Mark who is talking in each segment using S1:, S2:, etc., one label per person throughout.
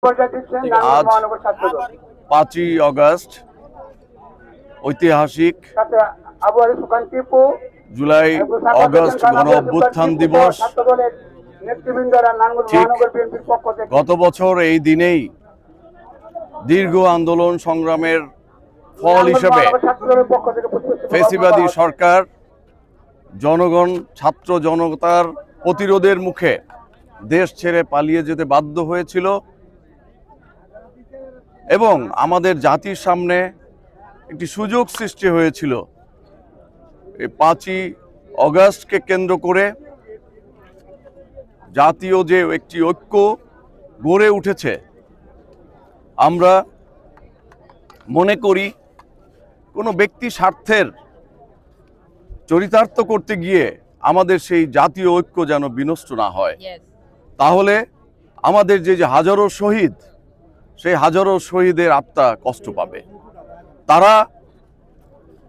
S1: আজ 5ই অগস্ট ঐতিহাসিক জুলাই অগস্ট গণ অভ্যুত্থান দিবস। ঠিক গত বছর এই দিনেই দীর্ঘ আন্দোলন সংগ্রামের ফল হিসেবে ফ্যাসিবাদী সরকার জনগণ ছাত্র জনতার প্রতিরোধের মুখে দেশ ছেড়ে পালিয়ে যেতে বাধ্য হয়েছিল এবং আমাদের জাতির সামনে একটি সুযোগ সৃষ্টি হয়েছিল। এই 5ই অগস্টকে কেন্দ্র করে জাতীয় যে একটি ঐক্য গড়ে উঠেছে, আমরা মনে করি কোনো ব্যক্তি স্বার্থের চরিতার্থ করতে গিয়ে আমাদের সেই জাতীয় ঐক্য যেন বিনষ্ট না হয়। তাহলে আমাদের যে হাজারো শহীদ, সেই হাজারো শহীদের আত্মা কষ্ট পাবে। তারা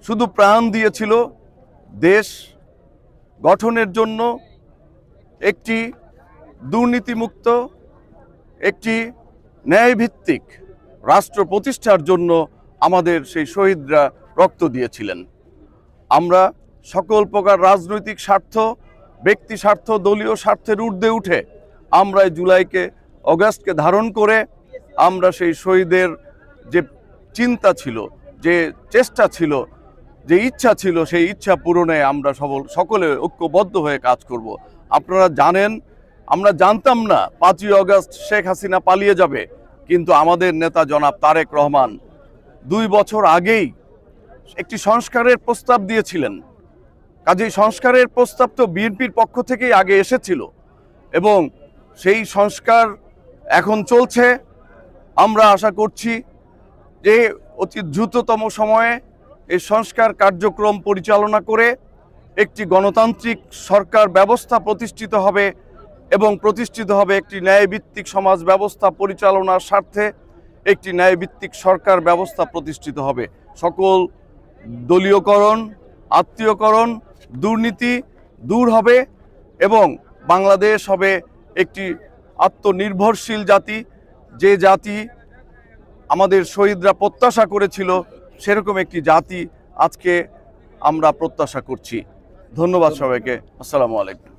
S1: শুধু প্রাণ দিয়েছিল দেশ গঠনের জন্য, একটি দুর্নীতিমুক্ত, একটি ন্যায়ভিত্তিক রাষ্ট্র প্রতিষ্ঠার জন্য আমাদের সেই শহীদরা রক্ত দিয়েছিলেন। আমরা সকল প্রকার রাজনৈতিক স্বার্থ, ব্যক্তি স্বার্থ, দলীয় স্বার্থের ঊর্ধ্বে উঠে আমরা জুলাইকে অগাস্টকে ধারণ করে আমরা সেই শহীদের যে চিন্তা ছিল, যে চেষ্টা ছিল, যে ইচ্ছা ছিল, সেই ইচ্ছা পূরণে আমরা সকলে ঐক্যবদ্ধ হয়ে কাজ করব। আপনারা জানেন, আমরা জানতাম না 5ই অগস্ট শেখ হাসিনা পালিয়ে যাবে, কিন্তু আমাদের নেতা জনাব তারেক রহমান 2 বছর আগেই একটি সংস্কারের প্রস্তাব দিয়েছিলেন। কাজেই সংস্কারের প্রস্তাব তো বিএনপির পক্ষ থেকেই আগে এসেছিল এবং সেই সংস্কার এখন চলছে। আমরা আশা করছি যে অতি দ্রুততম সময়ে এই সংস্কার কার্যক্রম পরিচালনা করে একটি গণতান্ত্রিক সরকার ব্যবস্থা প্রতিষ্ঠিত হবে এবং প্রতিষ্ঠিত হবে একটি ন্যায়ভিত্তিক সমাজ ব্যবস্থা পরিচালনার স্বার্থে একটি ন্যায়ভিত্তিক সরকার ব্যবস্থা প্রতিষ্ঠিত হবে। সকল দলীয়করণ, আত্মীয়করণ, দুর্নীতি দূর হবে এবং বাংলাদেশ হবে একটি আত্মনির্ভরশীল জাতি, যে জাতি আমাদের শহীদরা প্রত্যাশা করেছিল, সেরকম একটি জাতি আজকে আমরা প্রত্যাশা করছি। ধন্যবাদ সবাইকে। আসসালামু আলাইকুম।